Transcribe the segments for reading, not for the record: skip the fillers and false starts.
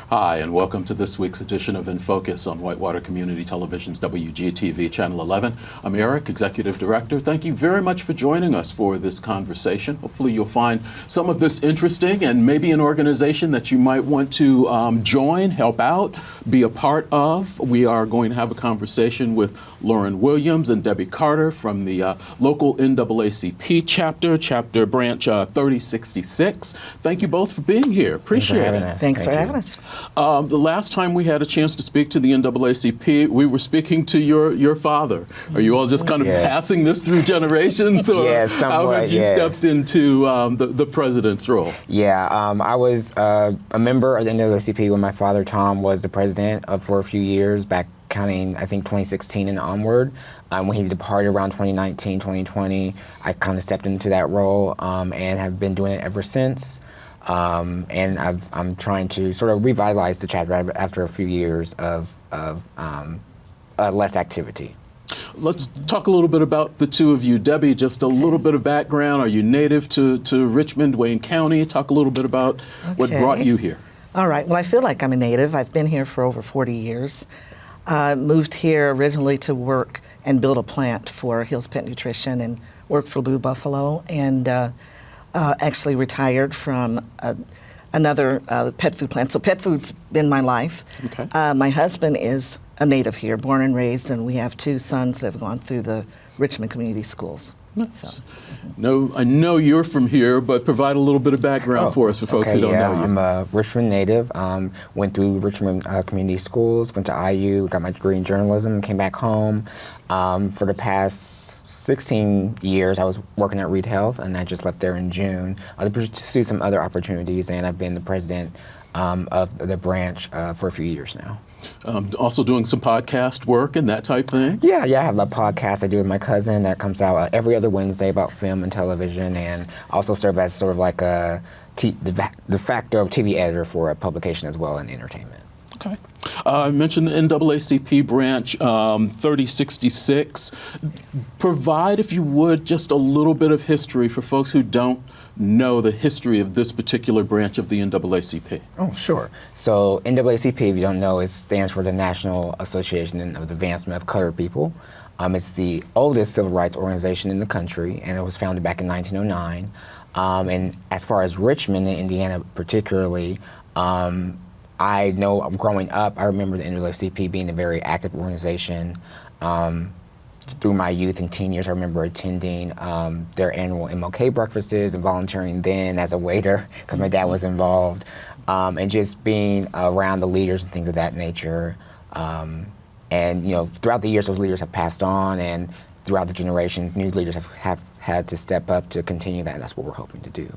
Hi, and welcome to this week's edition of In Focus on Whitewater Community Television's WGTV Channel 11. I'm Eric, Executive Director. Thank you very much for joining us for this conversation. Hopefully you'll find some of this interesting and maybe an organization that you might want to join, help out, be a part of. We are going to have a conversation with Lorin Williams and Debbie Carter from the local NAACP chapter branch 3066. Thank you both for being here. Appreciate it. Thanks for having us. The last time we had a chance to speak to the NAACP, we were speaking to your father. Are you all just kind of passing this through generations, or how have you stepped into the president's role? I was a member of the NAACP when my father, Tom, was the president for a few years, back counting, I think, 2016 and onward. When he departed around 2019, 2020, I kind of stepped into that role and have been doing it ever since. And I'm trying to sort of revitalize the chapter after a few years of less activity. Let's talk a little bit about the two of you. Debbie, just a little bit of background. Are you native to Richmond, Wayne County? Talk a little bit about what brought you here. All right. Well, I feel like I'm a native. I've been here for over 40 years. Moved here originally to work and build a plant for Hill's Pet Nutrition and work for Blue Buffalo, and actually retired from another pet food plant. So pet food's been my life. Okay. My husband is a native here, born and raised, and we have two sons that have gone through the Richmond Community Schools. Nice. No, I know you're from here, but provide a little bit of background for us, for folks who don't know you. I'm a Richmond native. Went through Richmond Community Schools, went to IU, got my degree in journalism, came back home. For the past 16 years, I was working at Reed Health, and I just left there in June to pursue some other opportunities, and I've been the president of the branch for a few years now. Also doing some podcast work and that type thing? Yeah, I have a podcast I do with my cousin that comes out every other Wednesday about film and television, and also serve as sort of like a de facto TV editor for a publication as well in entertainment. Okay. I mentioned the NAACP branch 3066. Provide, if you would, just a little bit of history for folks who don't know the history of this particular branch of the NAACP. Oh, sure. So NAACP, if you don't know, it stands for the National Association of the Advancement of Colored People. It's the oldest civil rights organization in the country, and it was founded back in 1909. And as far as Richmond and Indiana particularly, I know growing up, I remember the NAACP being a very active organization. Through my youth and teen years, I remember attending their annual MLK breakfasts and volunteering then as a waiter, because my dad was involved, and just being around the leaders and things of that nature. And throughout the years, those leaders have passed on, and throughout the generations, new leaders have had to step up to continue that, and that's what we're hoping to do.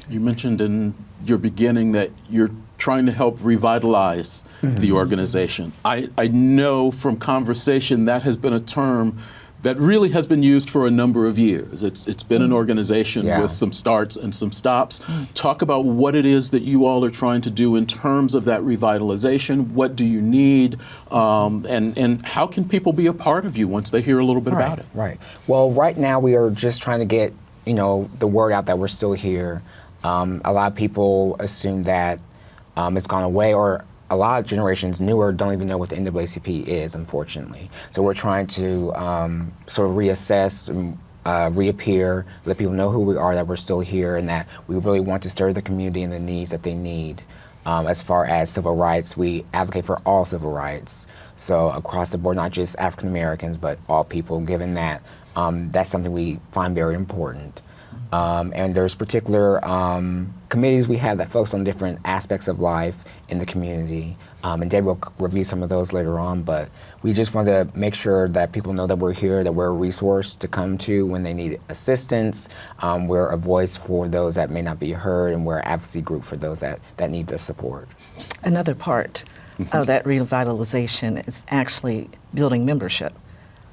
You mentioned in your beginning that you're trying to help revitalize the organization. I know from conversation that has been a term that really has been used for a number of years. It's been an organization with some starts and some stops. Talk about what it is that you all are trying to do in terms of that revitalization. What do you need? And how can people be a part of you once they hear a little bit about it? Right. Well, right now we are just trying to get the word out that we're still here. A lot of people assume that it's gone away, or a lot of generations newer don't even know what the NAACP is, unfortunately. So we're trying to sort of reassess, reappear, let people know who we are, that we're still here, and that we really want to serve the community and the needs that they need. As far as civil rights, we advocate for all civil rights. So across the board, not just African Americans, but all people, given that that's something we find very important. And there's particular committees we have that focus on different aspects of life in the community. And Deb will review some of those later on, but we just want to make sure that people know that we're here, that we're a resource to come to when they need assistance. We're a voice for those that may not be heard, and we're an advocacy group for those that need the support. Another part of that revitalization is actually building membership.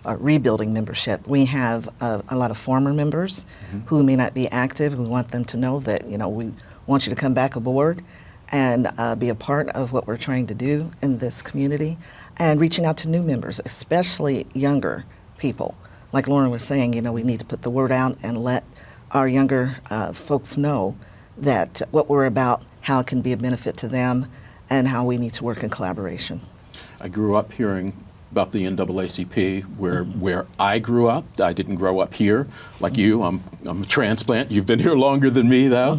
Rebuilding membership. We have a lot of former members who may not be active. We want them to know that, we want you to come back aboard and be a part of what we're trying to do in this community, and reaching out to new members, especially younger people. Like Lorin was saying, we need to put the word out and let our younger folks know that what we're about, how it can be a benefit to them, and how we need to work in collaboration. I grew up hearing about the NAACP where I grew up. I didn't grow up here like you. I'm a transplant. You've been here longer than me, though.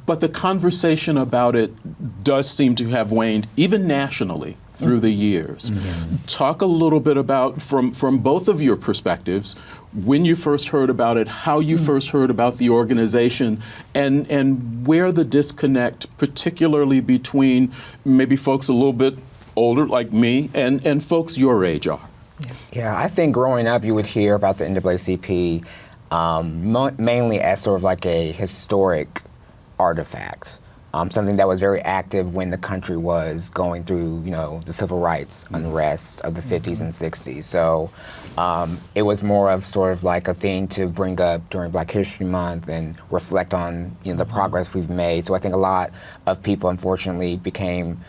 But the conversation about it does seem to have waned, even nationally, through the years. Yes. Talk a little bit about, from both of your perspectives, when you first heard about it, how you first heard about the organization, and where the disconnect, particularly between maybe folks a little bit older like me and folks your age are. Yeah, I think growing up you would hear about the NAACP mainly as sort of like a historic artifact, something that was very active when the country was going through, the civil rights unrest of the 50s and 60s. So it was more of sort of like a thing to bring up during Black History Month and reflect on, the progress we've made. So I think a lot of people, unfortunately, became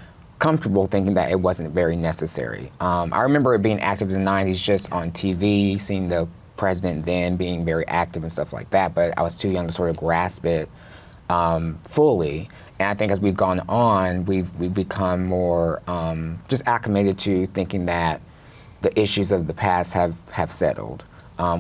comfortable thinking that it wasn't very necessary. I remember it being active in the 90s just on TV, seeing the president then being very active and stuff like that, but I was too young to sort of grasp it fully. And I think as we've gone on, we've become more just acclimated to thinking that the issues of the past have settled.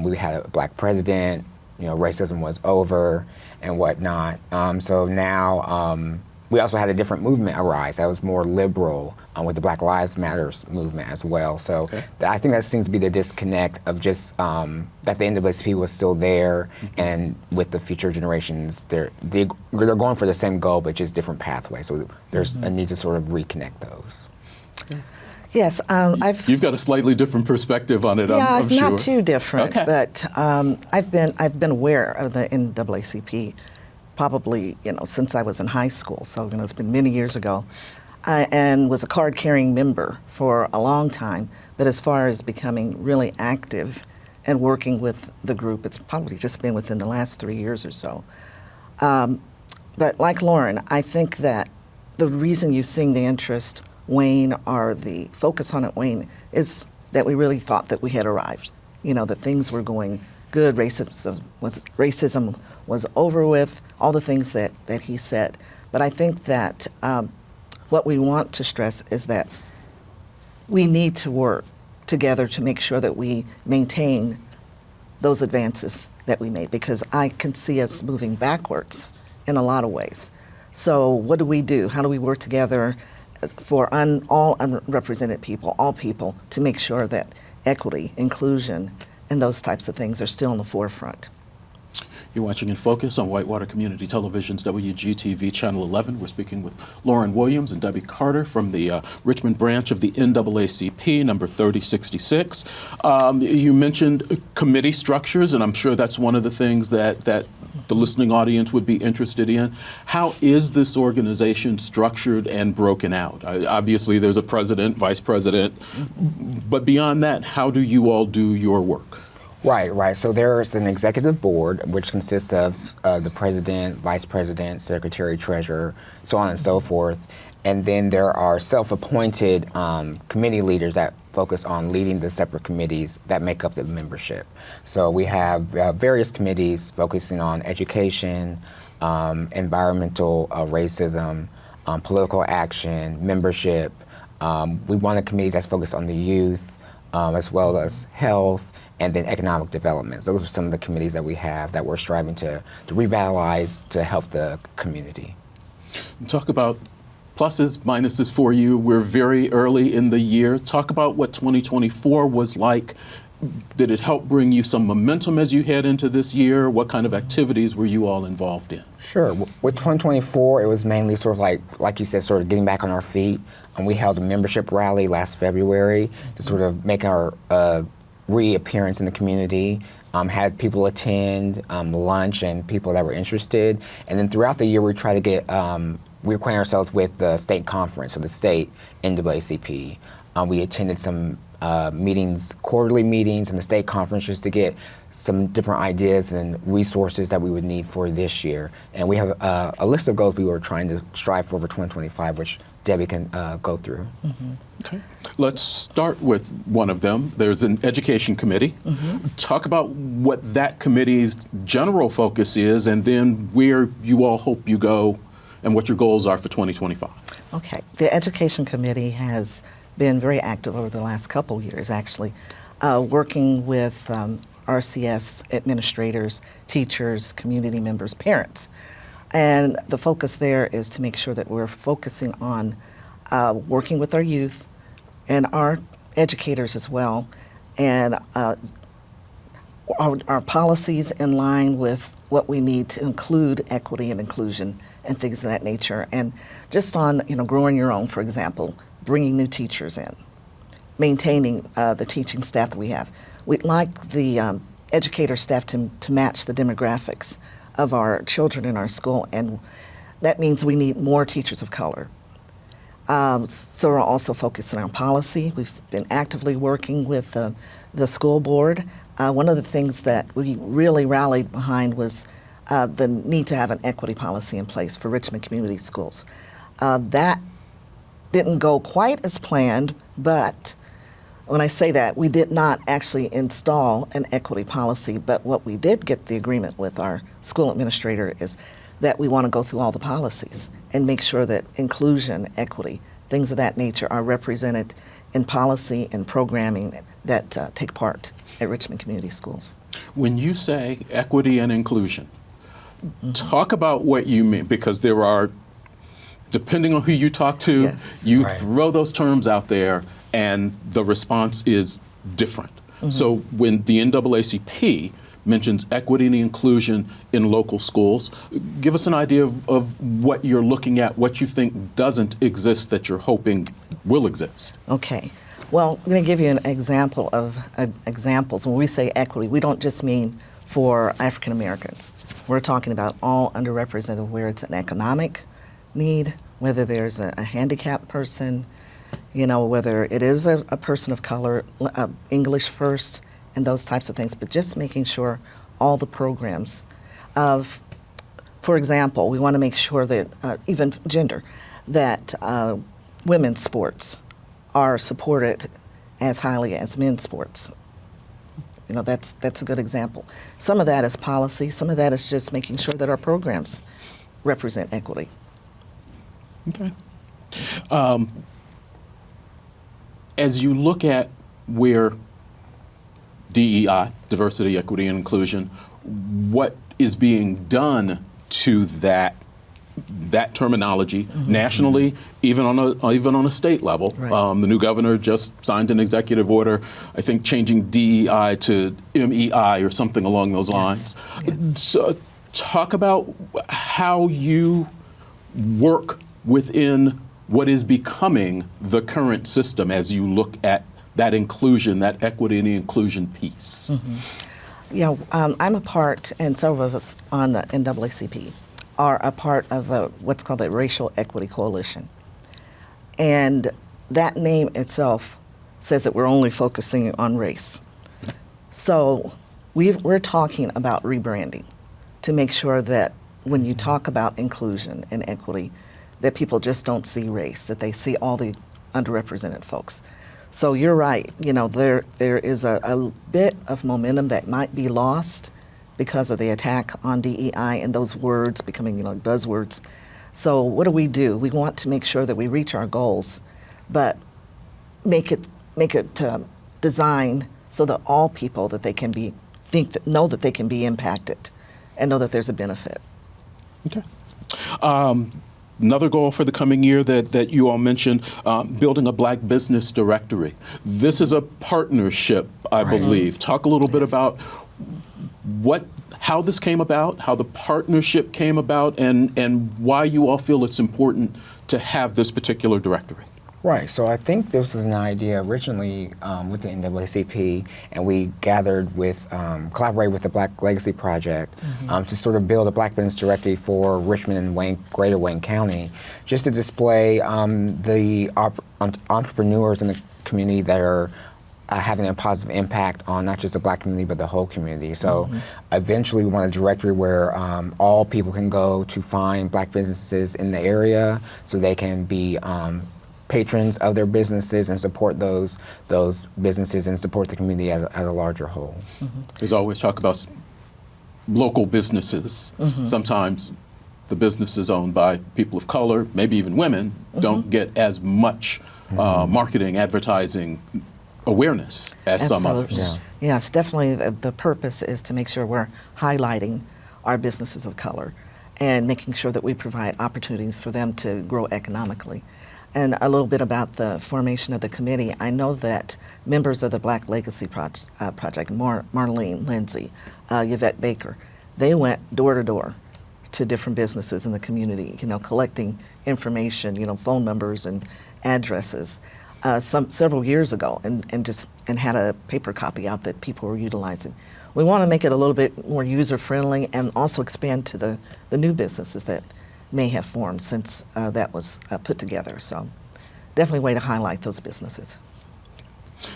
We had a Black president, racism was over and whatnot. So now we also had a different movement arise that was more liberal with the Black Lives Matters movement as well. So I think that seems to be the disconnect of just that the NAACP was still there, and with the future generations, they're going for the same goal, but just different pathways. So there's a need to sort of reconnect those. Yes, You've got a slightly different perspective on it. Yeah, I'm it's sure. not too different, but I've been aware of the NAACP probably since I was in high school. So it's been many years ago, and was a card-carrying member for a long time. But as far as becoming really active and working with the group, it's probably just been within the last 3 years or so. But like Lorin, I think that the reason you're seeing the interest wane or the focus on it wane is that we really thought that we had arrived. That things were going good, racism was over with, all the things that he said. But I think that what we want to stress is that we need to work together to make sure that we maintain those advances that we made, because I can see us moving backwards in a lot of ways. So what do we do? How do we work together for all unrepresented people, all people, to make sure that equity, inclusion, and those types of things are still in the forefront? You're watching In Focus on Whitewater Community Television's WGTV Channel 11. We're speaking with Lorin Williams and Debbie Carter from the Richmond branch of the NAACP, number 3066. You mentioned committee structures, and I'm sure that's one of the things that the listening audience would be interested in. How is this organization structured and broken out? Obviously, there's a president, vice president, but beyond that, how do you all do your work? Right. So there's an executive board, which consists of the president, vice president, secretary, treasurer, so on and so forth. And then there are self-appointed committee leaders that focus on leading the separate committees that make up the membership. So we have various committees focusing on education, environmental racism, political action, membership. We want a committee that's focused on the youth, as well as health, and then economic development. Those are some of the committees that we have that we're striving to revitalize to help the community. Talk about pluses, minuses for you. We're very early in the year. Talk about what 2024 was like. Did it help bring you some momentum as you head into this year? What kind of activities were you all involved in? Sure. With 2024, it was mainly sort of like you said, sort of getting back on our feet. And we held a membership rally last February to sort of make our reappearance in the community, had people attend lunch and people that were interested. And then throughout the year, we try to get, we acquaint ourselves with the state conference, so the state NAACP. We attended some meetings, quarterly meetings in the state conference, just to get some different ideas and resources that we would need for this year. And we have a list of goals we were trying to strive for 2025, which Debbie can go through. Okay. Let's start with one of them. There's an education committee. Talk about what that committee's general focus is, and then where you all hope you go and what your goals are for 2025. Okay. The Education Committee has been very active over the last couple years, actually, working with RCS administrators, teachers, community members, parents. And the focus there is to make sure that we're focusing on working with our youth and our educators as well, and our policies in line with what we need to include equity and inclusion and things of that nature. And just on, growing your own, for example, bringing new teachers in, maintaining the teaching staff that we have. We'd like the educator staff to match the demographics of our children in our school, and that means we need more teachers of color. So we're also focusing on policy. We've been actively working with the school board. One of the things that we really rallied behind was the need to have an equity policy in place for Richmond Community Schools. That didn't go quite as planned, but when I say that, we did not actually install an equity policy, but what we did get the agreement with our school administrator is that we want to go through all the policies and make sure that inclusion, equity, things of that nature are represented in policy and programming that take part at Richmond Community Schools. When you say equity and inclusion, talk about what you mean, because there are, depending on who you talk to, Yes. you Right. throw those terms out there and the response is different. So when the NAACP mentions equity and inclusion in local schools, give us an idea of what you're looking at, what you think doesn't exist that you're hoping will exist. Okay. Well, I'm going to give you an example of examples. When we say equity, we don't just mean for African Americans. We're talking about all underrepresented, where it's an economic need, whether there's a handicapped person, whether it is a person of color, English first, and those types of things, but just making sure all the programs for example, we want to make sure that, even gender, that women's sports are supported as highly as men's sports. That's a good example. Some of that is policy, some of that is just making sure that our programs represent equity. Okay. As you look at where DEI, diversity, equity, and inclusion, what is being done to that terminology nationally, even on a state level. Right. The new governor just signed an executive order, I think, changing DEI to MEI or something along those lines. Yes. So, talk about how you work within what is becoming the current system as you look at that inclusion, that equity and the inclusion piece. Yeah, I'm a part, and several of us on the NAACP are a part of what's called the Racial Equity Coalition. And that name itself says that we're only focusing on race. So we're talking about rebranding to make sure that when you talk about inclusion and equity, that people just don't see race, that they see all the underrepresented folks. So you're right, there is a bit of momentum that might be lost because of the attack on DEI and those words becoming, buzzwords. So what do? We want to make sure that we reach our goals, but make it designed so that all people that they can know that they can be impacted and know that there's a benefit. Okay. Another goal for the coming year that you all mentioned, building a Black business directory. This is a partnership, I believe. Talk a little bit about how this came about, how the partnership came about, and why you all feel it's important to have this particular directory. Right, so I think this was an idea originally with the NAACP, and we collaborated with the Black Legacy Project to sort of build a Black business directory for Richmond and Greater Wayne County, just to display the entrepreneurs in the community that are having a positive impact on not just the Black community, but the whole community. So eventually we want a directory where all people can go to find Black businesses in the area so they can be patrons of their businesses and support those businesses and support the community as a larger whole. There's always talk about local businesses. Sometimes the businesses owned by people of color, maybe even women, don't get as much marketing, advertising awareness as some Absolutely. others. Yes, definitely the purpose is to make sure we're highlighting our businesses of color and making sure that we provide opportunities for them to grow economically. And a little bit about the formation of the committee. I know that members of the Black Legacy Project, Marlene Lindsay, Yvette Baker, they went door to door to different businesses in the community, collecting information, phone numbers and addresses, several years ago, and had a paper copy out that people were utilizing. We want to make it a little bit more user friendly and also expand to the new businesses that may have formed since that was put together. So definitely a way to highlight those businesses.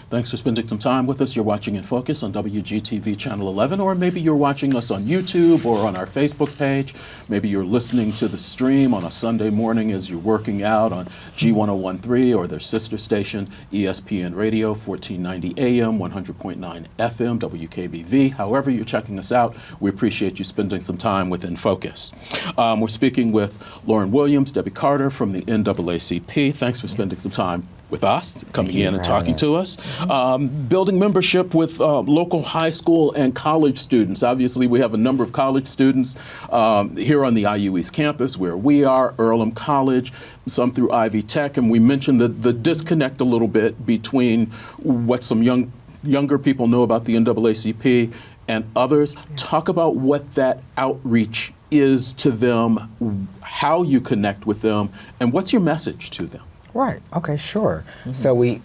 Thanks for spending some time with us. You're watching In Focus on WGTV Channel 11, or maybe you're watching us on YouTube or on our Facebook page. Maybe you're listening to the stream on a Sunday morning as you're working out on G1013 or their sister station, ESPN Radio, 1490 AM, 100.9 FM, WKBV. However you're checking us out, we appreciate you spending some time with In Focus. We're speaking with Lorin Williams, Debbie Carter from the NAACP. Thanks for spending some time with us, coming in and talking to us. Building membership with local high school and college students. Obviously, we have a number of college students here on the IU East campus where we are, Earlham College, some through Ivy Tech, and we mentioned the disconnect a little bit between what some younger people know about the NAACP and others. Talk about what that outreach is to them, how you connect with them, and what's your message to them? Right. Okay. Sure. So we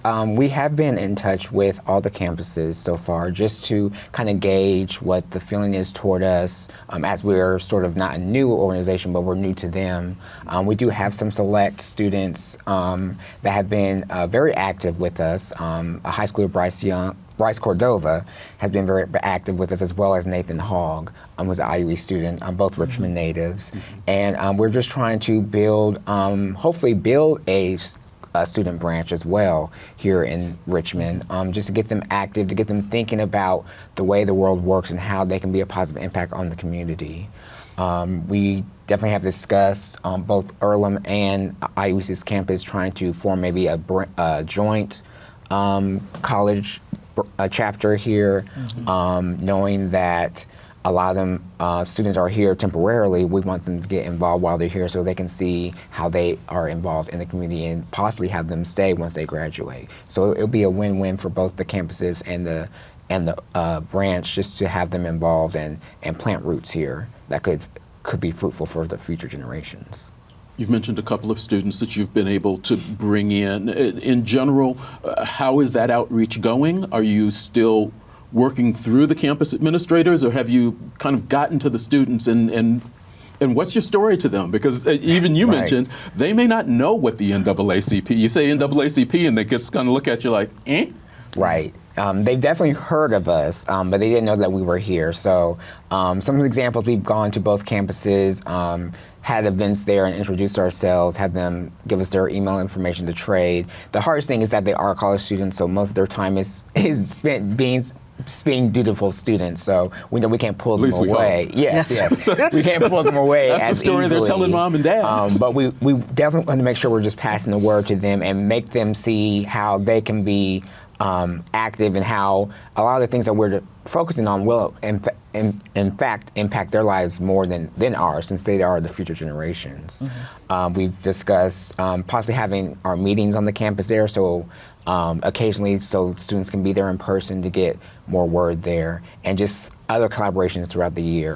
have been in touch with all the campuses so far, just to kind of gauge what the feeling is toward us, as we're sort of not a new organization, but we're new to them. We do have some select students that have been very active with us. A high schooler, Bryce Cordova, has been very active with us, as well as Nathan Hogg, was an IUE student, both Richmond natives. And we're just trying to build, hopefully build a student branch as well here in Richmond, just to get them active, to get them thinking about the way the world works and how they can be a positive impact on the community. We definitely have discussed both Earlham and IUE's campus trying to form maybe a joint college chapter here, knowing that a lot of them students are here temporarily. We want them to get involved while they're here so they can see how they are involved in the community and possibly have them stay once they graduate. So it'll be a win-win for both the campuses and the branch, just to have them involved and plant roots here that could be fruitful for the future generations. You've mentioned a couple of students that you've been able to bring in. In general, how is that outreach going? Are you still working through the campus administrators, or have you kind of gotten to the students and what's your story to them? Because even you mentioned they may not know what the NAACP, you say NAACP and they just kind of look at you like, eh? Right. They've definitely heard of us, but they didn't know that we were here. So some of the examples, we've gone to both campuses, had events there and introduced ourselves, had them give us their email information to trade. The hardest thing is that they are college students, so most of their time is spent being dutiful students, so we know we can't pull them away. Yes. We can't pull them away. That's the story easily. They're telling mom and dad. But we definitely want to make sure we're just passing the word to them and make them see how they can be active, and how a lot of the things that we're focusing on will, in fact, impact their lives more than ours, since they are the future generations. We've discussed possibly having our meetings on the campus there, so occasionally, so students can be there in person to get more word there, and just other collaborations throughout the year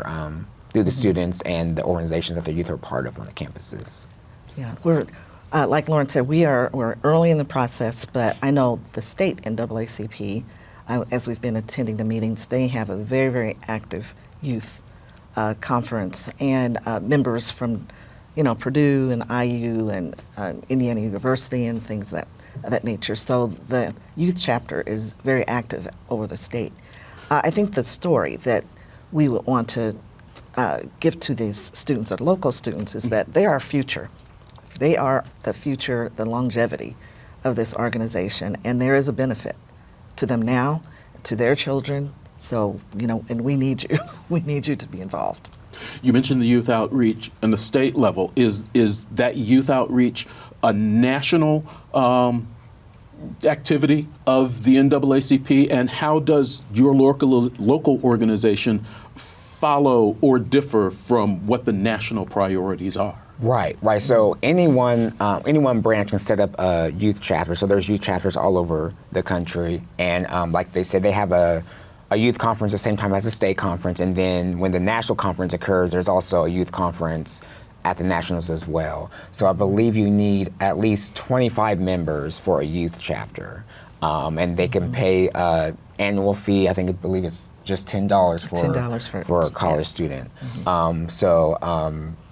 through the students and the organizations that the youth are part of on the campuses. Yeah, we're like Lorin said, we're early in the process, but I know the state NAACP, as we've been attending the meetings, they have a very, very active youth conference, and members from, Purdue and IU and Indiana University and things of that nature. So the youth chapter is very active over the state. I think the story that we would want to give to these students, or local students, is that they are our future. They are the future, the longevity of this organization, and there is a benefit to them now, to their children. So, and we need you. We need you to be involved. You mentioned the youth outreach and the state level. Is that youth outreach a national activity of the NAACP, and how does your local organization follow or differ from what the national priorities are? Right. So any one branch can set up a youth chapter. So there's youth chapters all over the country, and like they said, they have a youth conference at the same time as a state conference, and then when the national conference occurs, there's also a youth conference at the nationals as well. So I believe you need at least 25 members for a youth chapter, and they can pay an annual fee. I believe it's just $10 for a college student.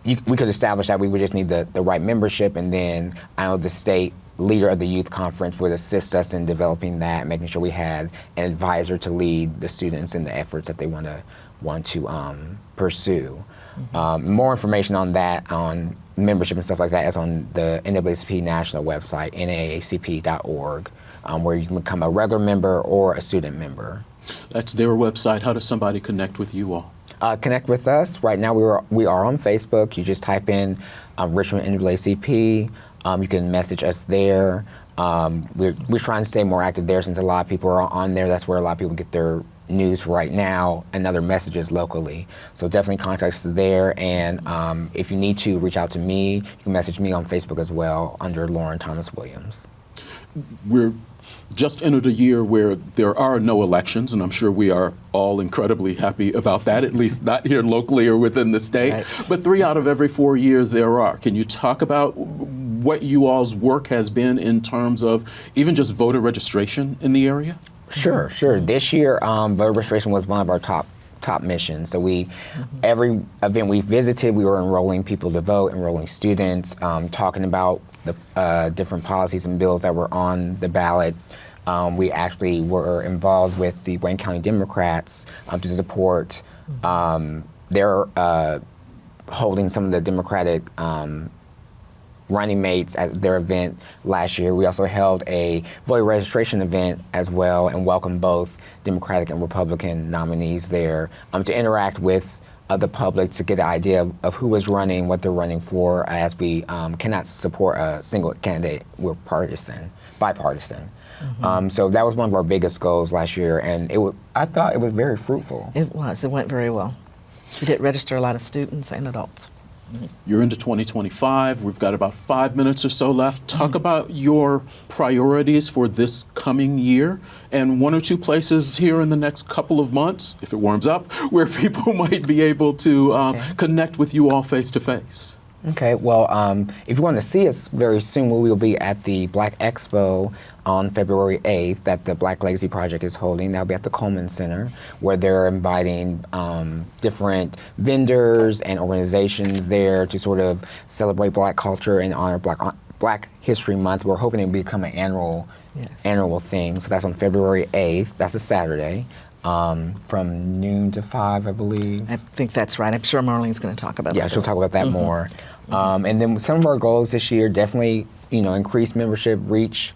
We could establish that. We would just need the right membership, and then I know the state leader of the youth conference would assist us in developing that, making sure we had an advisor to lead the students in the efforts that they want to pursue. More information on that, on membership and stuff like that, is on the NAACP national website, naacp.org, where you can become a regular member or a student member. That's their website. How does somebody connect with you all? Connect with us. Right now we are on Facebook. You just type in Richmond NAACP. You can message us there. We're trying to stay more active there, since a lot of people are on there. That's where a lot of people get their news right now and other messages locally. So definitely contact us there. And if you need to reach out to me, you can message me on Facebook as well under Lorin Thomas Williams. We're just entered a year where there are no elections, and I'm sure we are all incredibly happy about that, at least not here locally or within the state. Right. But 3 out of every 4 years there are. Can you talk about what you all's work has been in terms of even just voter registration in the area? Sure. This year, voter registration was one of our top missions. So every event we visited, we were enrolling people to vote, enrolling students, talking about the different policies and bills that were on the ballot. We actually were involved with the Wayne County Democrats to support their holding some of the Democratic running mates at their event last year. We also held a voter registration event as well, and welcomed both Democratic and Republican nominees there to interact with the public, to get an idea of who is running, what they're running for, as we cannot support a single candidate. We're bipartisan. So that was one of our biggest goals last year, and I thought it was very fruitful. It went very well. We did register a lot of students and adults. You're into 2025. We've got about 5 minutes or so left. Talk about your priorities for this coming year, and 1 or 2 places here in the next couple of months, if it warms up, where people might be able to connect with you all face to face. Okay, well, if you want to see us very soon, we will be at the Black Expo on February 8th that the Black Legacy Project is holding. That'll be at the Coleman Center, where they're inviting different vendors and organizations there to sort of celebrate Black culture and honor Black History Month. We're hoping it will become an annual thing. So that's on February 8th. That's a Saturday. From noon to 5, I believe. I think that's right. I'm sure Marlene's going to talk about that. Yeah, she'll talk about that more. And then some of our goals this year, definitely, increase membership, reach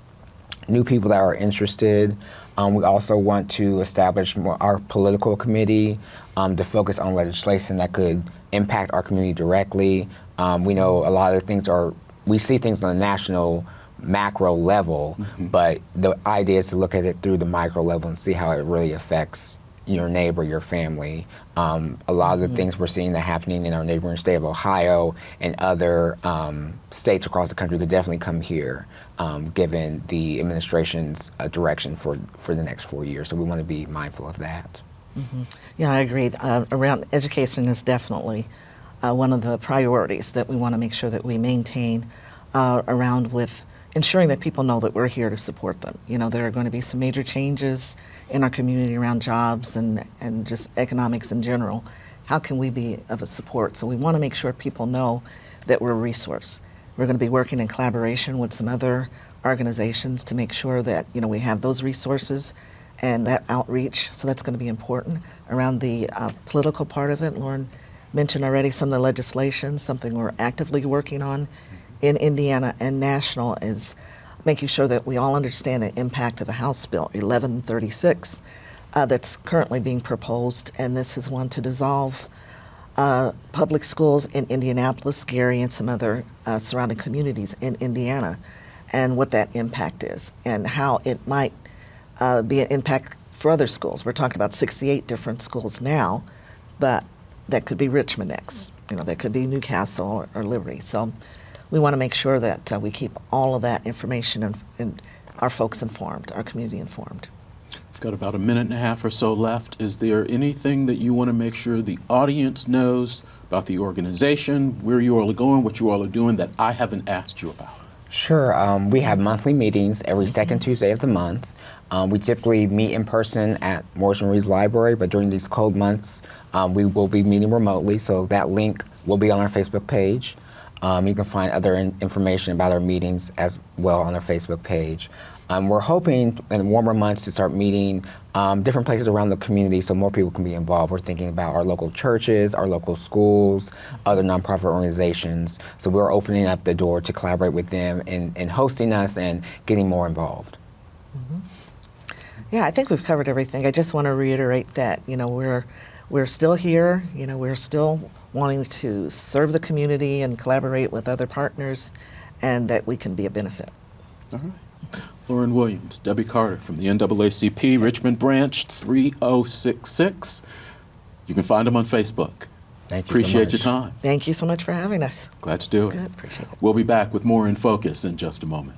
new people that are interested. We also want to establish our political committee to focus on legislation that could impact our community directly. We know a lot of things we see things on a national macro level, but the idea is to look at it through the micro level and see how it really affects your neighbor, your family. A lot of the things we're seeing that happening in our neighboring state of Ohio and other states across the country could definitely come here, given the administration's direction for the next 4 years. So we want to be mindful of that. Yeah, I agree. Around education is definitely one of the priorities that we want to make sure that we maintain around with ensuring that people know that we're here to support them. There are going to be some major changes in our community around jobs and just economics in general. How can we be of a support? So we want to make sure people know that we're a resource. We're going to be working in collaboration with some other organizations to make sure that we have those resources and that outreach. So that's going to be important. Around the political part of it, Lorin mentioned already some of the legislation. Something we're actively working on in Indiana and national is making sure that we all understand the impact of the House Bill 1136 that's currently being proposed, and this is one to dissolve public schools in Indianapolis, Gary, and some other surrounding communities in Indiana, and what that impact is, and how it might be an impact for other schools. We're talking about 68 different schools now, but that could be Richmond next. That could be Newcastle or Liberty. So we want to make sure that we keep all of that information and our folks informed, our community informed. We've got about a minute and a half or so left. Is there anything that you want to make sure the audience knows about the organization, where you all are going, what you all are doing that I haven't asked you about? Sure. We have monthly meetings every second Tuesday of the month. We typically meet in person at Morris and Reed's Library, but during these cold months, we will be meeting remotely, so that link will be on our Facebook page. You can find other information about our meetings as well on our Facebook page. We're hoping in the warmer months to start meeting different places around the community so more people can be involved. We're thinking about our local churches, our local schools, other nonprofit organizations. So we're opening up the door to collaborate with them in hosting us and getting more involved. Mm-hmm. Yeah, I think we've covered everything. I just want to reiterate that, we're still here. We're still wanting to serve the community and collaborate with other partners, and that we can be a benefit. All right. Lorin Williams, Debbie Carter from the NAACP Richmond Branch 3066. You can find them on Facebook. Thank you. Appreciate so much. your time. Thank you so much for having us. Glad to do it. Good, appreciate it. We'll be back with more In Focus in just a moment.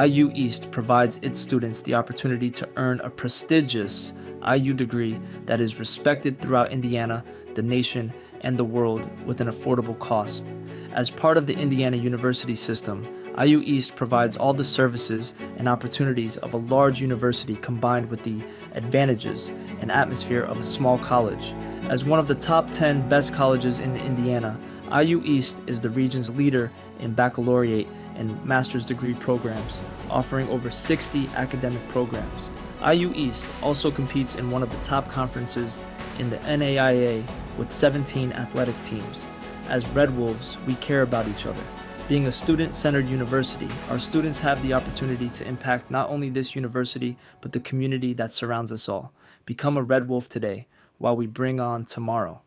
IU East provides its students the opportunity to earn a prestigious IU degree that is respected throughout Indiana, the nation, and the world with an affordable cost. As part of the Indiana University system, IU East provides all the services and opportunities of a large university combined with the advantages and atmosphere of a small college. As one of the top 10 best colleges in Indiana, IU East is the region's leader in baccalaureate and master's degree programs, offering over 60 academic programs. IU East also competes in one of the top conferences in the NAIA with 17 athletic teams. As Red Wolves, we care about each other. Being a student-centered university, our students have the opportunity to impact not only this university, but the community that surrounds us all. Become a Red Wolf today, while we bring on tomorrow.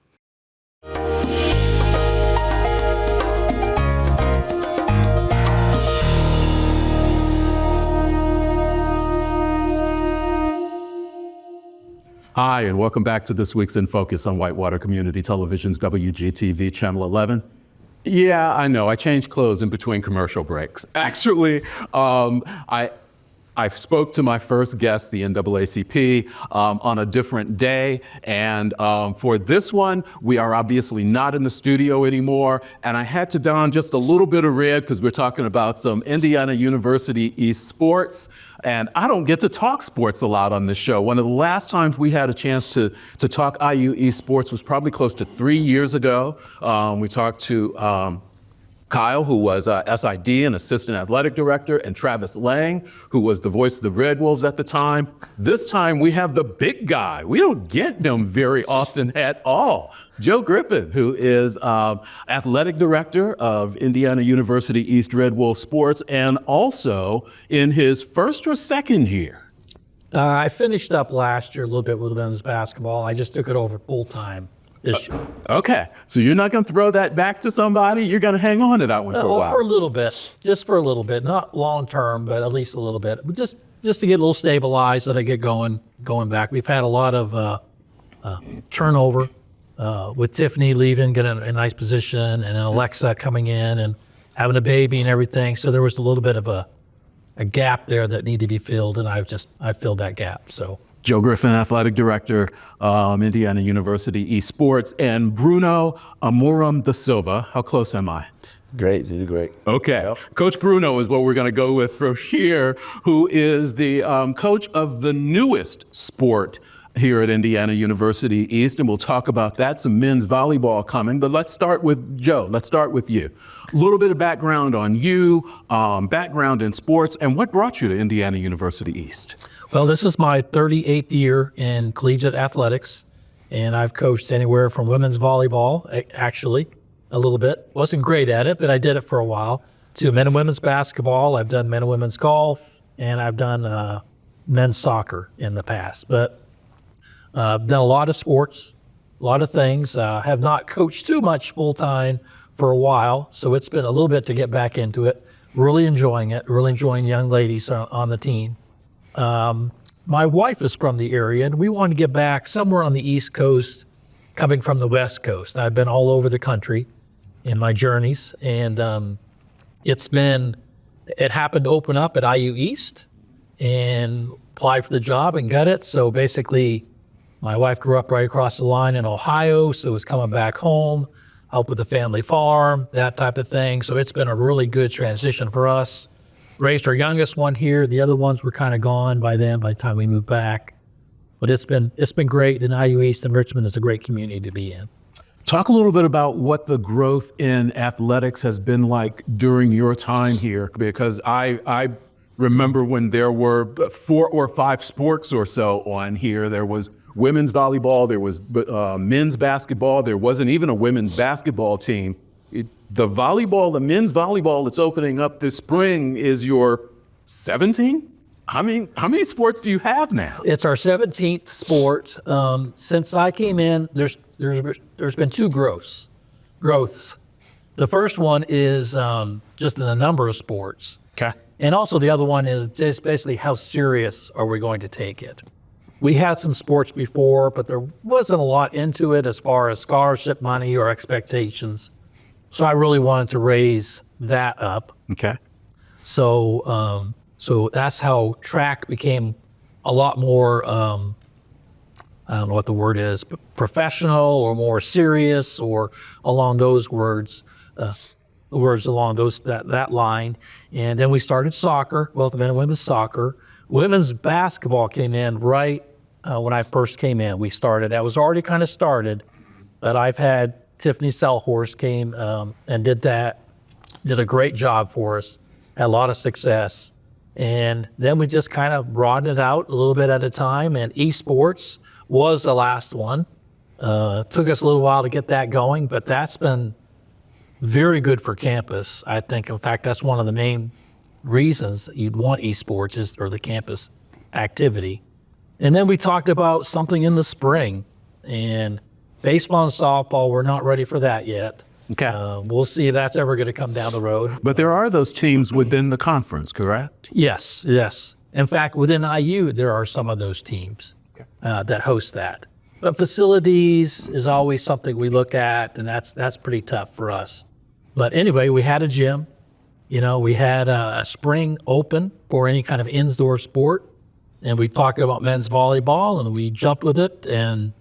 Hi, and welcome back to this week's In Focus on Whitewater Community Television's WGTV Channel 11. Yeah, I know, I changed clothes in between commercial breaks. Actually, I spoke to my first guest, the NAACP, on a different day, and for this one, we are obviously not in the studio anymore, and I had to don just a little bit of red because we're talking about some Indiana University East sports, and I don't get to talk sports a lot on this show. One of the last times we had a chance to talk IU East sports was probably close to 3 years ago. We talked to Kyle, who was SID and assistant athletic director, and Travis Lang, who was the voice of the Red Wolves at the time. This time we have the big guy. We don't get him very often at all. Joe Griffin, who is athletic director of Indiana University East Red Wolf Sports, and also in his first or second year. I finished up last year a little bit with men's basketball. I just took it over full time this year. Okay, so you're not going to throw that back to somebody. You're going to hang on to that one for a while. For a little bit, just for a little bit, not long term, but at least a little bit. But just to get a little stabilized, that I get going back. We've had a lot of turnover with Tiffany leaving, getting a nice position, and then Alexa coming in and having a baby and everything. So there was a little bit of a gap there that needed to be filled, and I filled that gap. So Joe Griffin, athletic director, Indiana University East Sports, and Bruno Amorim the Silva. How close am I? Great, you did great. Okay, Yep. Coach Bruno is what we're going to go with from here, who is the coach of the newest sport here at Indiana University East, and we'll talk about that, some men's volleyball coming. But let's start with Joe. Let's start with you. A little bit of background on you, background in sports, and what brought you to Indiana University East? well, this is my 38th year in collegiate athletics, and I've coached anywhere from women's volleyball, actually, a little bit. Wasn't great at it, but I did it for a while, to men and women's basketball. I've done men and women's golf, and I've done men's soccer in the past. But I've done a lot of sports, a lot of things. Have not coached too much full-time for a while, so it's been a little bit to get back into it. Really enjoying it, really enjoying young ladies on the team. My wife is from the area, and we wanted to get back somewhere on the East Coast, coming from the West Coast. I've been all over the country in my journeys, and it happened to open up at IU East, and applied for the job and got it. So basically, my wife grew up right across the line in Ohio, so was coming back home, help with the family farm, that type of thing. So it's been a really good transition for us. Raised our youngest one here. The other ones were kind of gone by then, by the time we moved back. But it's been great, and IU East and Richmond is a great community to be in. Talk a little bit about what the growth in athletics has been like during your time here, because I remember when there were 4 or 5 sports or so on here. There was women's volleyball, there was men's basketball, there wasn't even a women's basketball team. The men's volleyball that's opening up this spring is your 17th? How many sports do you have now? It's our 17th sport. Since I came in, there's been 2 growths. The first one is just in the number of sports. Okay. And also the other one is just basically how serious are we going to take it. We had some sports before, but there wasn't a lot into it as far as scholarship money or expectations. So I really wanted to raise that up. Okay. So that's how track became a lot more, I don't know what the word is, but professional or more serious, or along those words along that line. And then we started soccer, both men and women's soccer. Women's basketball came in right when I first came in. That was already kind of started, but I've had Tiffany Selhorst came and did a great job for us, had a lot of success. And then we just kind of broadened it out a little bit at a time, and esports was the last one. Took us a little while to get that going, but that's been very good for campus, I think. In fact, that's one of the main reasons you'd want esports or the campus activity. And then we talked about something in the spring, and baseball and softball, we're not ready for that yet. Okay. We'll see if that's ever going to come down the road. But there are those teams within the conference, correct? Yes. In fact, within IU, there are some of those teams that host that. But facilities is always something we look at, and that's pretty tough for us. But anyway, we had a gym. We had a spring open for any kind of indoor sport, and we talked about men's volleyball, and we jumped with it, and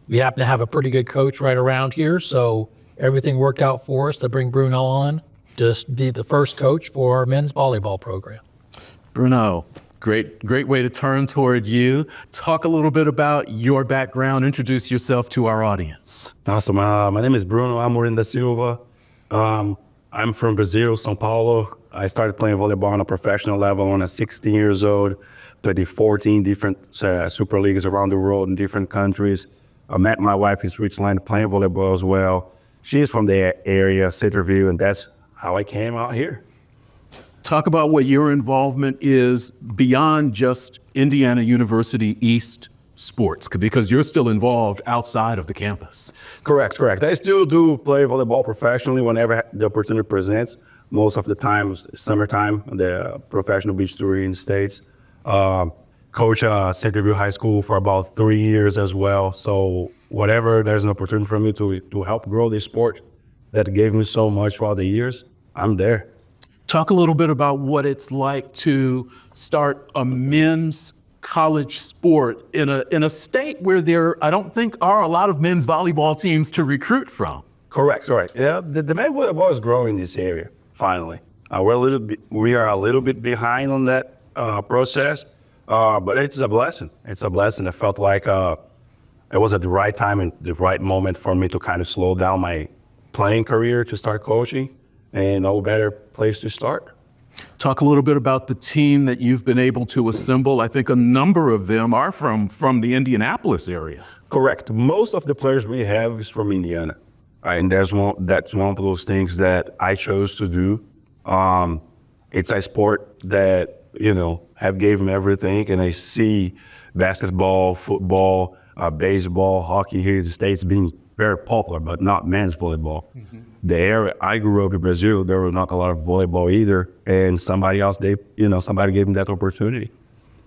we happen to have a pretty good coach right around here, so everything worked out for us to bring Bruno on, just be the first coach for our men's volleyball program. Bruno, great way to turn toward you. Talk a little bit about your background. Introduce yourself to our audience. Awesome. My name is Bruno Amorim da Silva. I'm from Brazil, São Paulo. I started playing volleyball on a professional level when I was 16 years old. Played in 14 different super leagues around the world in different countries. I met my wife in Switzerland playing volleyball as well. She's from the area, Centerville, and that's how I came out here. Talk about what your involvement is beyond just Indiana University East sports, because you're still involved outside of the campus. Correct. I still do play volleyball professionally whenever the opportunity presents. Most of the time, summertime, the professional beach tour in the States. Coach Centerville High School for about 3 years as well. So whatever there's an opportunity for me to help grow this sport that gave me so much throughout the years, I'm there. Talk a little bit about what it's like to start a men's college sport in a state where there, I don't think, are a lot of men's volleyball teams to recruit from. Correct. Yeah, the men's volleyball is growing in this area. Finally, we are a little bit behind on that process, but it's a blessing. It's a blessing. I felt like it was at the right time and the right moment for me to kind of slow down my playing career to start coaching, and no better place to start. Talk a little bit about the team that you've been able to assemble. I think a number of them are from the Indianapolis area. Correct. Most of the players we have is from Indiana, right? And that's one of those things that I chose to do. It's a sport that, have gave me everything, and I see basketball, football, baseball, hockey here in the States being very popular, but not men's volleyball. Mm-hmm. The area I grew up in Brazil, there was not a lot of volleyball either, and somebody gave me that opportunity,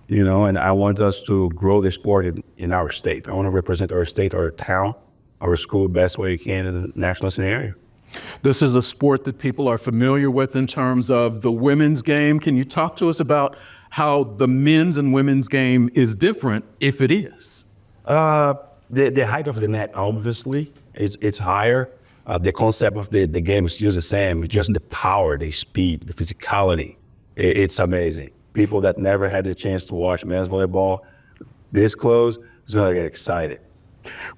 and I want us to grow the sport in our state. I want to represent our state, our town, our school best way we can in the national scenario. This is a sport that people are familiar with in terms of the women's game. Can you talk to us about how the men's and women's game is different, if it is? The height of the net, obviously, it's higher. The concept of the game is still the same. It's just the power, the speed, the physicality. It's amazing. People that never had the chance to watch men's volleyball this close is gonna get excited.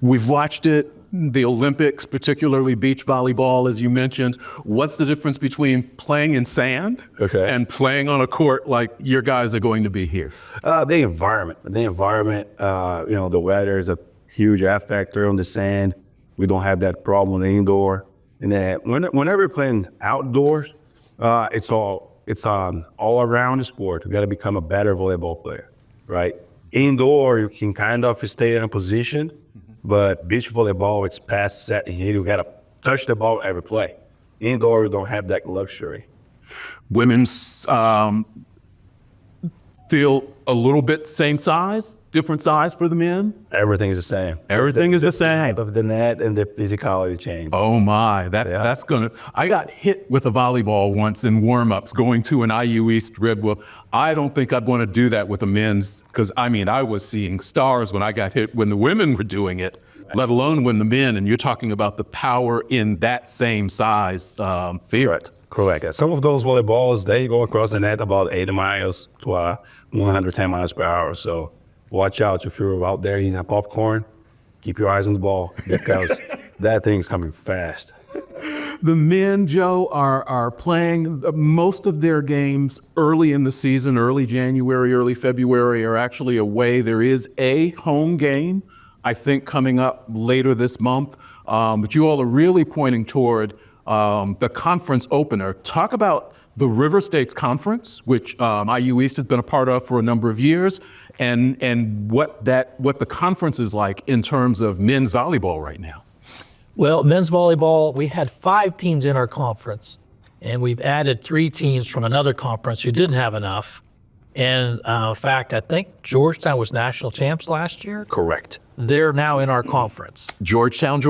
We've watched it, the Olympics, particularly beach volleyball, as you mentioned. What's the difference between playing in sand and playing on a court like your guys are going to be here? The environment, the weather is a huge F factor on the sand. We don't have that problem in indoor. And then whenever you're playing outdoors, it's an all-around sport. You got to become a better volleyball player, right? Indoor, you can kind of stay in a position, but beach volleyball, it's pass, set, and hit. You got to touch the ball every play. Indoor, you don't have that luxury. Women's feel a little bit same size, different size for the men? Everything is the same. Everything is the same. The height of the net and the physicality change. Oh my, that's gonna, I got hit with a volleyball once in warm-ups going to an IU East rib. Well, I don't think I'd want to do that with the men's, because I was seeing stars when I got hit when the women were doing it, let alone when the men, and you're talking about the power in that same size field. Correct. Some of those volleyballs, they go across the net about 80 miles to 110 miles per hour. So watch out if you're out there eating a popcorn, keep your eyes on the ball, because that thing's coming fast. The men, Joe, are playing most of their games early in the season, early January, early February, are actually away. There is a home game, I think, coming up later this month. But you all are really pointing toward the conference opener. Talk about the River States Conference, which IU East has been a part of for a number of years, and what the conference is like in terms of men's volleyball right now. Well, men's volleyball, we had 5 teams in our conference, and we've added 3 teams from another conference who didn't have enough. And in fact, I think Georgetown was national champs last year. Correct. They're now in our conference. Georgetown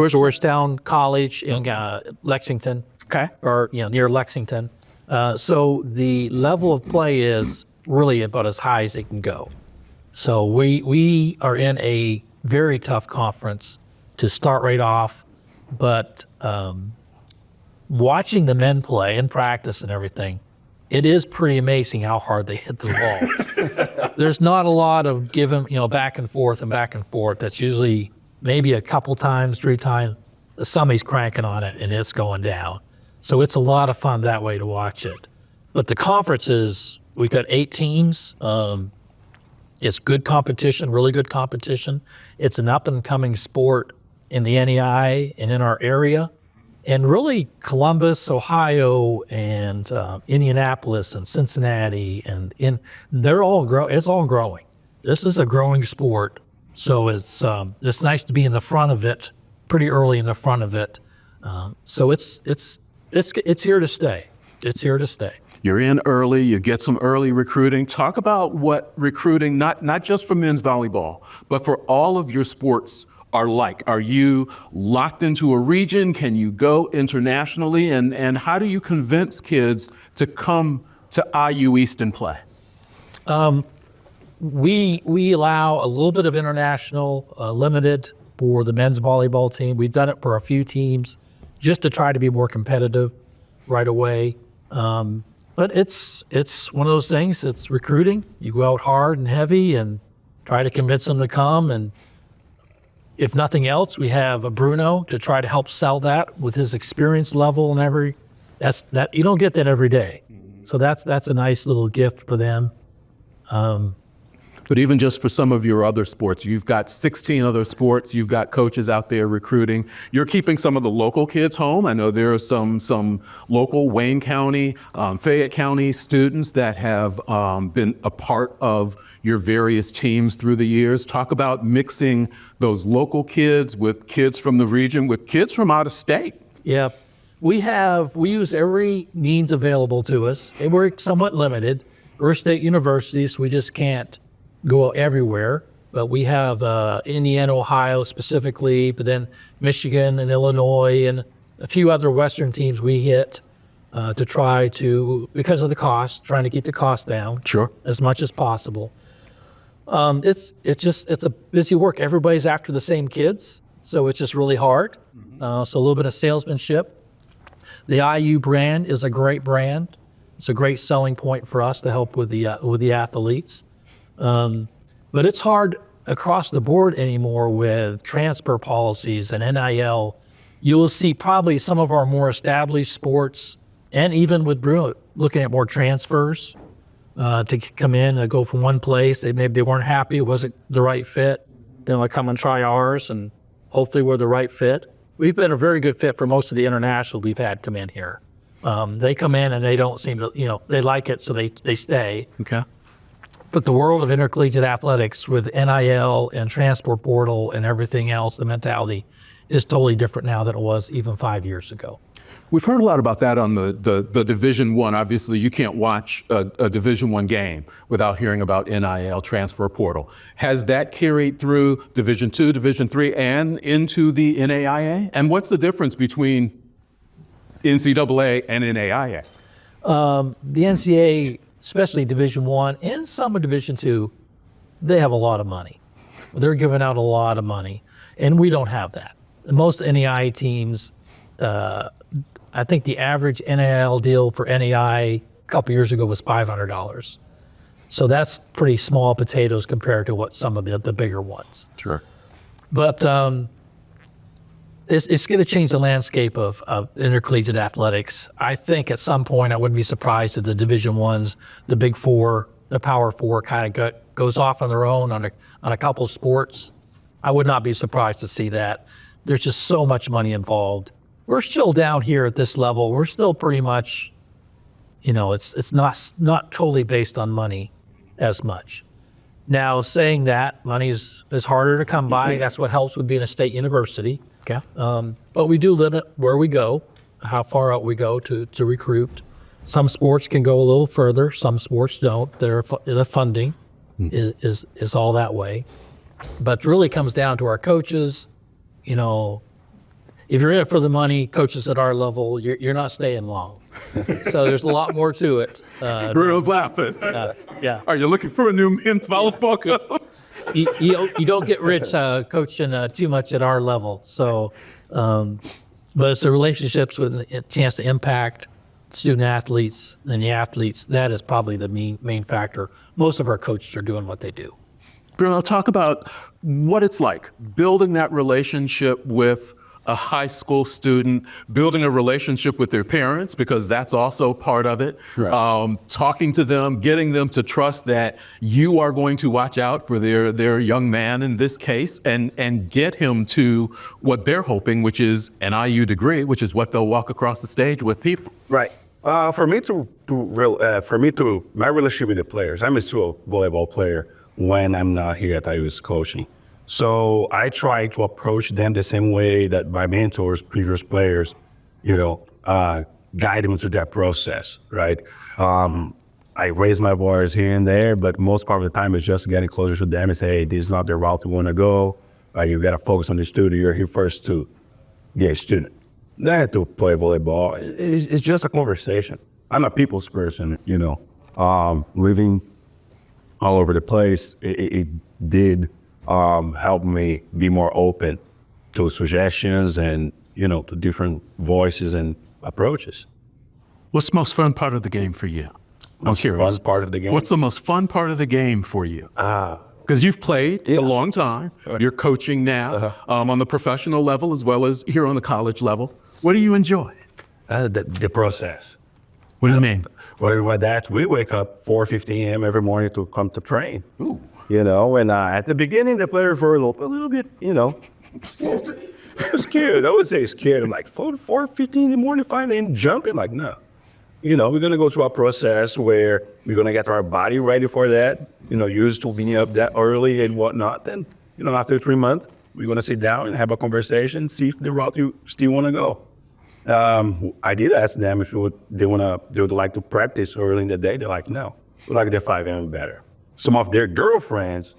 College in Lexington. Okay. Or near Lexington. So the level of play is really about as high as it can go. So we are in a very tough conference to start right off, but watching the men play and practice and everything, it is pretty amazing how hard they hit the ball. There's not a lot of giving, back and forth. That's usually maybe a couple times, 3 times. Somebody's cranking on it and it's going down. So it's a lot of fun that way to watch it. But the conferences, we've got 8 teams. It's good competition, really good competition. It's an up and coming sport in the NEI and in our area. And really Columbus, Ohio, and Indianapolis and Cincinnati, they're all it's all growing. This is a growing sport. So it's nice to be in the front of it, pretty early in the front of it. So it's here to stay. It's here to stay. You're in early, you get some early recruiting. Talk about what recruiting, not just for men's volleyball, but for all of your sports are like. Are you locked into a region? Can you go internationally? And how do you convince kids to come to IU East and play? We allow a little bit of international limited for the men's volleyball team. We've done it for a few teams just to try to be more competitive right away. But it's one of those things. It's recruiting. You go out hard and heavy and try to convince them to come. And if nothing else, we have a Bruno to try to help sell that with his experience level and that you don't get that every day. So that's a nice little gift for them. But even just for some of your other sports, you've got 16 other sports, you've got coaches out there recruiting. You're keeping some of the local kids home. I know there are some local Wayne County, Fayette County students that have been a part of your various teams through the years. Talk about mixing those local kids with kids from the region, with kids from out of state. Yeah, we use every means available to us, and we're somewhat limited. We're a state university, so we just can't go everywhere, but we have Indiana, Ohio specifically, but then Michigan and Illinois and a few other Western teams we hit to try to, because of the cost, trying to keep the cost down as much as possible. It's a busy work. Everybody's after the same kids, so it's just really hard. So a little bit of salesmanship. The IU brand is a great brand. It's a great selling point for us to help with the athletes. But it's hard across the board anymore with transfer policies and NIL. You'll see probably some of our more established sports, and even with Bruno, looking at more transfers to come in and go from one place. Maybe they weren't happy, it wasn't the right fit. Then they'll come and try ours, and hopefully we're the right fit. We've been a very good fit for most of the international we've had come in here. They come in and they don't seem to, they like it, so they stay. Okay. But the world of intercollegiate athletics with NIL and transport portal and everything else, the mentality is totally different now than it was even 5 years ago. We've heard a lot about that on the Division I. Obviously, you can't watch a Division I game without hearing about NIL, transfer portal. Has that carried through Division II, Division III, and into the NAIA? And what's the difference between NCAA and NAIA? The NCAA, especially Division I and some of Division II, they have a lot of money. They're giving out a lot of money, and we don't have that. Most NAIA teams, I think the average NIL deal for NAIA a couple years ago was $500. So that's pretty small potatoes compared to what some of the bigger ones. Sure. But it's going to change the landscape of intercollegiate athletics. I think at some point I wouldn't be surprised if the Division I's, the Big Four, the Power Four kind of goes off on their own on a couple sports. I would not be surprised to see that. There's just so much money involved. We're still down here at this level. We're still pretty much, it's not totally based on money as much. Now, saying that, money is harder to come by. That's what helps with being a state university. Okay. But we do limit where we go, how far out we go to recruit. Some sports can go a little further. Some sports don't. The funding is all that way. But it really comes down to our coaches. If you're in it for the money, coaches at our level, you're not staying long. So there's a lot more to it. Bruno's laughing. Yeah. Are you looking for a new men's volleyball coach? You don't get rich coaching too much at our level. So, but it's the relationships with a chance to impact student athletes and the athletes. That is probably the main factor. Most of our coaches are doing what they do. Bruno, talk about what it's like building that relationship with a high school student, building a relationship with their parents, because that's also part of it. Right. Talking to them, getting them to trust that you are going to watch out for their young man in this case, and get him to what they're hoping, which is an IU degree, which is what they'll walk across the stage with people. Right. For me my relationship with the players, I'm still a volleyball player when I'm not here at IU's coaching. So I try to approach them the same way that my mentors, previous players, guide them through that process, right? I raise my voice here and there, but most part of the time it's just getting closer to them and say, hey, this is not the route you want to go. You got to focus on the student. You're here first to be a student. Not to play volleyball. It's just a conversation. I'm a people's person, living all over the place. It did help me be more open to suggestions and, to different voices and approaches. What's the most fun part of the game for you? I'm curious. Fun part of the game? What's the most fun part of the game for you? Because you've played a long time. You're coaching now on the professional level as well as here on the college level. What do you enjoy? The process. What do you mean? Well, that we wake up 4:50 a.m. every morning to come to train. Ooh. And at the beginning, the players were a little bit, scared. I would say scared. I'm like, 4:15 in the morning, finally, and jumping. Like, no. We're going to go through a process where we're going to get our body ready for that, used to being up that early and whatnot. Then, after 3 months, we're going to sit down and have a conversation, see if the route you still want to go. I did ask them if they would like to practice early in the day. They're like, no, we like the 5 a.m. better. Some of their girlfriends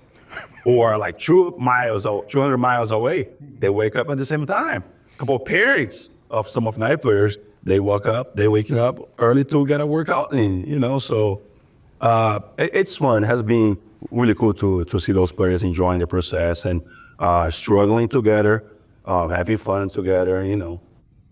who are like 200 miles away, they wake up at the same time. A couple of parents of some of night players, they waking up early to get a workout in, so it's fun. It has been really cool to see those players enjoying the process and struggling together, having fun together,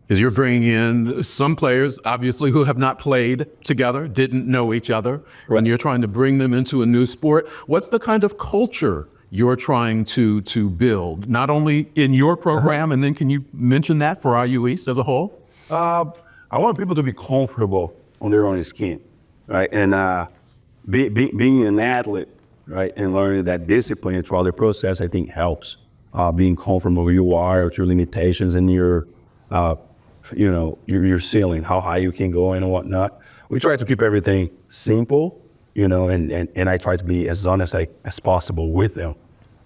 Because you're bringing in some players, obviously, who have not played together, didn't know each other, and you're trying to bring them into a new sport. What's the kind of culture you're trying to build, not only in your program, and then can you mention that for IU East as a whole? I want people to be comfortable on their own skin, right? And being an athlete, right, and learning that discipline throughout the process, I think helps. Being comfortable where you are, with your limitations and your ceiling, how high you can go and whatnot. We try to keep everything simple, and I try to be as honest as possible with them,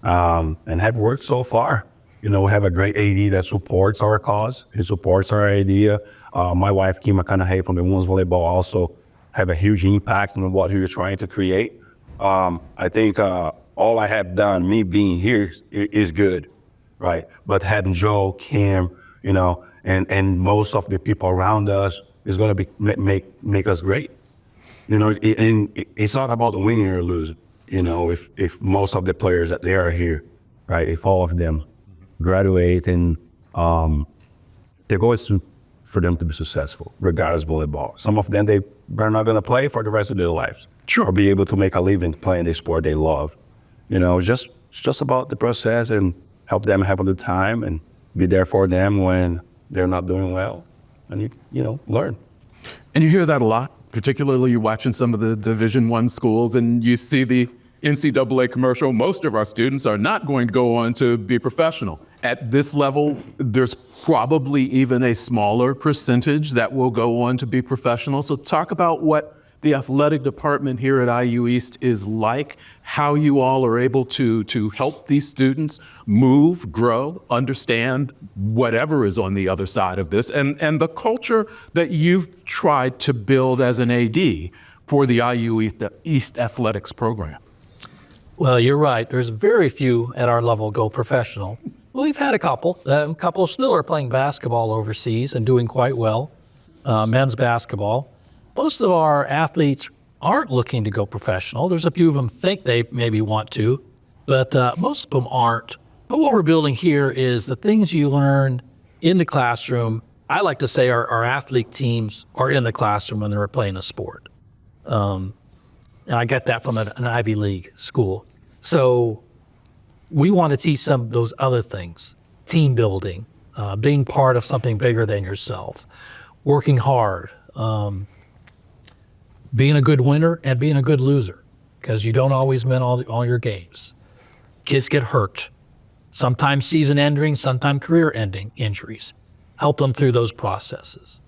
and have worked so far. We have a great AD that supports our cause. He supports our idea. My wife, Kim McConaughey from the women's volleyball, also have a huge impact on what we're trying to create. I think all I have done, me being here, is good, right? But having Joe, Kim, and most of the people around us is going to make us great. And it's not about winning or losing. If most of the players that they are here, right? If all of them graduate, and the goal is for them to be successful, regardless of volleyball. Some of them, they're not going to play for the rest of their lives, or be able to make a living playing the sport they love. It's just about the process and help them have a good time and be there for them when they're not doing well, and learn. And you hear that a lot, particularly you're watching some of the Division I schools, and you see the NCAA commercial. Most of our students are not going to go on to be professional. At this level, there's probably even a smaller percentage that will go on to be professional. So talk about what the athletic department here at IU East is like, how you all are able to help these students move, grow, understand whatever is on the other side of this, and the culture that you've tried to build as an AD for the IU East Athletics program. Well, you're right. There's very few at our level go professional. Well, we've had a couple. A couple still are playing basketball overseas and doing quite well, men's basketball. Most of our athletes aren't looking to go professional. There's a few of them think they maybe want to, but most of them aren't. But what we're building here is the things you learn in the classroom. I like to say our athlete teams are in the classroom when they're playing a sport. And I get that from an Ivy League school. So we want to teach some of those other things, team building, being part of something bigger than yourself, working hard, being a good winner and being a good loser, because you don't always win all your games. Kids get hurt, sometimes season-ending, sometimes career-ending injuries. Help them through those processes.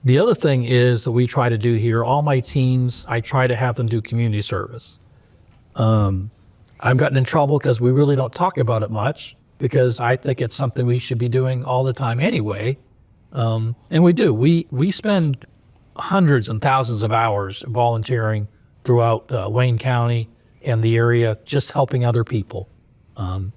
The other thing is that we try to do here, all my teams, I try to have them do community service. I've gotten in trouble because we really don't talk about it much, because I think it's something we should be doing all the time anyway. And we do. We spend hundreds and thousands of hours volunteering throughout Wayne County and the area, just helping other people.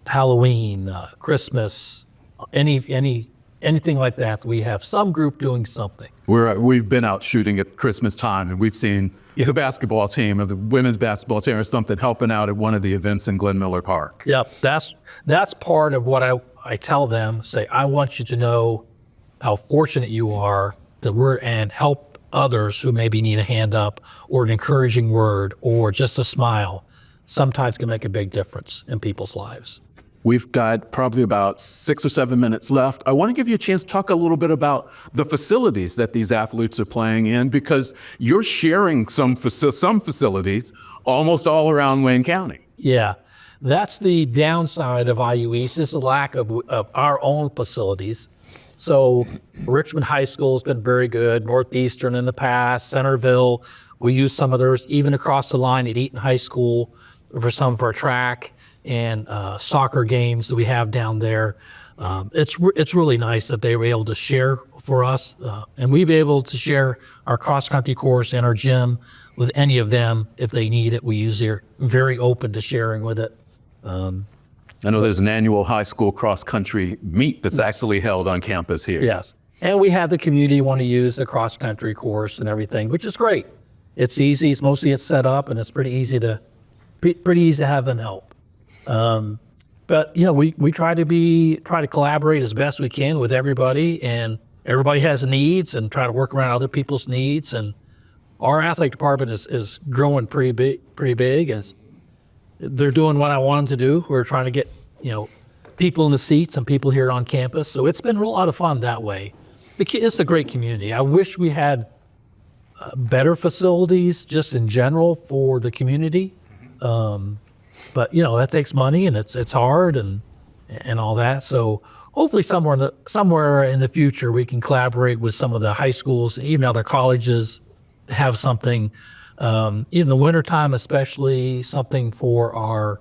Halloween, Christmas, anything like that. We have some group doing something. We've been out shooting at Christmas time, and we've seen the basketball team or the women's basketball team or something helping out at one of the events in Glen Miller Park. Yep, that's part of what I tell them. Say, I want you to know how fortunate you are that and help others who maybe need a hand up or an encouraging word or just a smile. Sometimes can make a big difference in people's lives. We've got probably about 6 or 7 minutes left. I want to give you a chance to talk a little bit about the facilities that these athletes are playing in, because you're sharing some facilities almost all around Wayne County. Yeah, that's the downside of IU East, is the lack of our own facilities. So Richmond High School has been very good, Northeastern in the past, Centerville, we use some of theirs, even across the line at Eaton High School for some of our track and soccer games that we have down there. It's really nice that they were able to share for us, and we've been able to share our cross-country course and our gym with any of them if they need it. We usually are very open to sharing with it. I know there's an annual high school cross-country meet that's actually held on campus here. Yes, and we have the community want to use the cross-country course and everything, which is great. It's easy. It's set up, and it's pretty easy to have them help. But we try to collaborate as best we can with everybody, and everybody has needs, and try to work around other people's needs. And our athletic department is growing pretty big. As they're doing what I want them to do. We're trying to get people in the seats and people here on campus. So it's been a lot of fun that way. It's a great community. I wish we had better facilities just in general for the community. But that takes money, and it's hard and all that. So hopefully somewhere in the future we can collaborate with some of the high schools, even other colleges, have something in the wintertime, especially something for our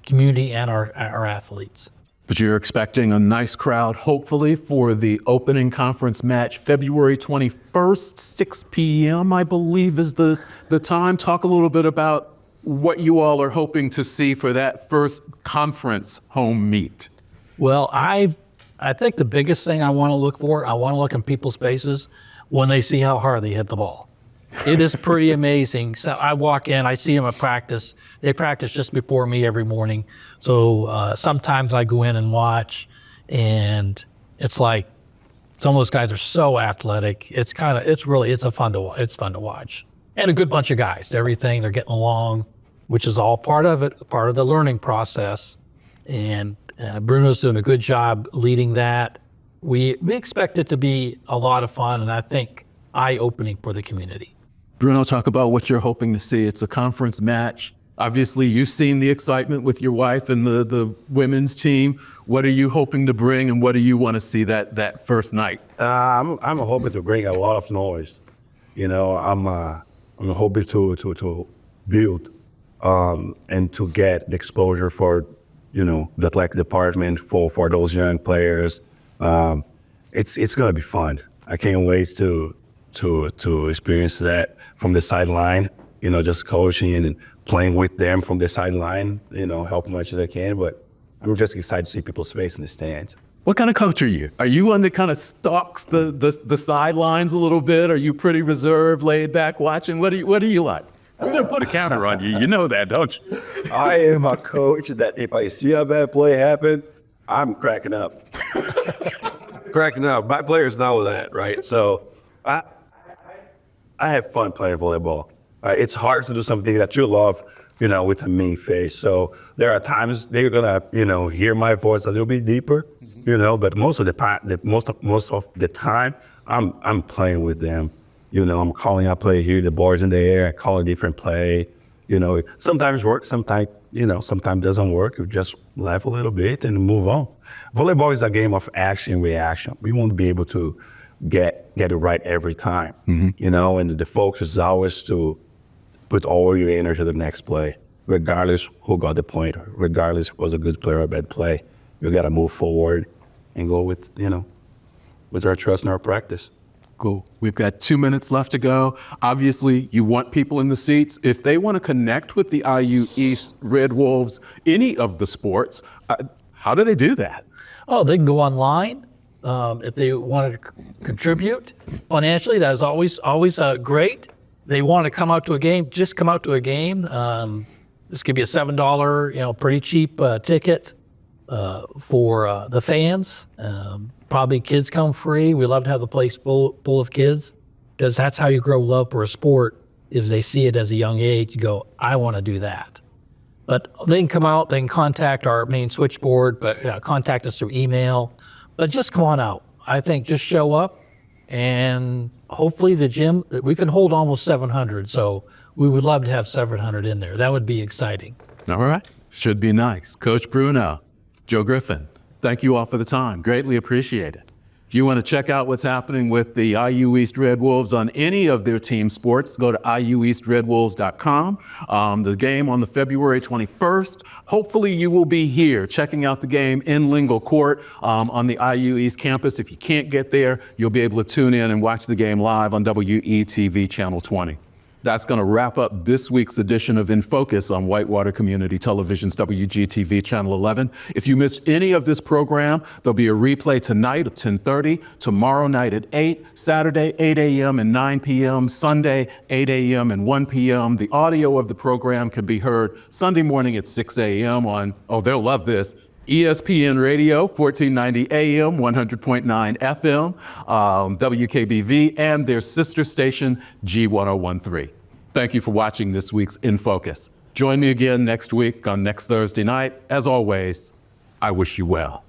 community and our athletes. But you're expecting a nice crowd, hopefully, for the opening conference match, February 21st, 6 p.m., I believe is the time. Talk a little bit about what you all are hoping to see for that first conference home meet. Well, I think the biggest thing I want to look in people's faces when they see how hard they hit the ball. It is pretty amazing. So I walk in, I see them at practice. They practice just before me every morning. So sometimes I go in and watch, and it's like some of those guys are so athletic. It's fun to watch. And a good bunch of guys. They're getting along, which is all part of it, part of the learning process. And Bruno's doing a good job leading that. We expect it to be a lot of fun, and I think eye-opening for the community. Bruno, talk about what you're hoping to see. It's a conference match. Obviously, you've seen the excitement with your wife and the women's team. What are you hoping to bring, and what do you want to see that first night? I'm hoping to bring a lot of noise. I'm hoping to build and to get the exposure for the athletic department for those young players. It's gonna be fun. I can't wait to experience that from the sideline. Just coaching and playing with them from the sideline. Help as much as I can. But I'm just excited to see people's face in the stands. What kind of coach are you? Are you one that kind of stalks the sidelines a little bit? Are you pretty reserved, laid back, watching? What are you like? I'm gonna put a counter on you. You know that, don't you? I am a coach that if I see a bad play happen, I'm cracking up. Cracking up. My players know that, right? So I have fun playing volleyball. It's hard to do something that you love, with a mean face. So there are times they're gonna, hear my voice a little bit deeper, you know. But most of the time, I'm playing with them. You know, I'm calling a play here, the ball's in the air, I call a different play. You know, sometimes works, sometimes doesn't work. You just laugh a little bit and move on. Volleyball is a game of action and reaction. We won't be able to get it right every time. You know, and the focus is always to put all your energy to the next play, regardless who got the point, regardless if it was a good play or a bad play. You got to move forward and go with, you know, with our trust and our practice. Cool. We've got 2 minutes left to go. Obviously, you want people in the seats. If they want to connect with the IU East Red Wolves, any of the sports, how do they do that? Oh, they can go online if they want to contribute financially. That is always great. They want to come out to a game, just come out to a game. This could be a $7, you know, pretty cheap ticket for the fans. Probably kids come free. We love to have the place full of kids, because that's how you grow love for a sport. Is they see it as a young age, you go, I want to do that. But they can come out, they can contact our main switchboard, but contact us through email. But just come on out. I think just show up, and hopefully the gym, we can hold almost 700. So we would love to have 700 in there. That would be exciting. All right. Should be nice. Coach Bruno, Joe Griffin, thank you all for the time. Greatly appreciate it. If you want to check out what's happening with the IU East Red Wolves on any of their team sports, go to iueastredwolves.com. The game on the February 21st. Hopefully you will be here checking out the game in Lingle Court on the IU East campus. If you can't get there, you'll be able to tune in and watch the game live on WETV Channel 20. That's going to wrap up this week's edition of In Focus on Whitewater Community Television's WGTV Channel 11. If you missed any of this program, there'll be a replay tonight at 10:30, tomorrow night at 8, Saturday 8 a.m. and 9 p.m., Sunday 8 a.m. and 1 p.m. The audio of the program can be heard Sunday morning at 6 a.m. on, oh, they'll love this, ESPN Radio, 1490 AM, 100.9 FM, WKBV, and their sister station, G1013. Thank you for watching this week's In Focus. Join me again next week on next Thursday night. As always, I wish you well.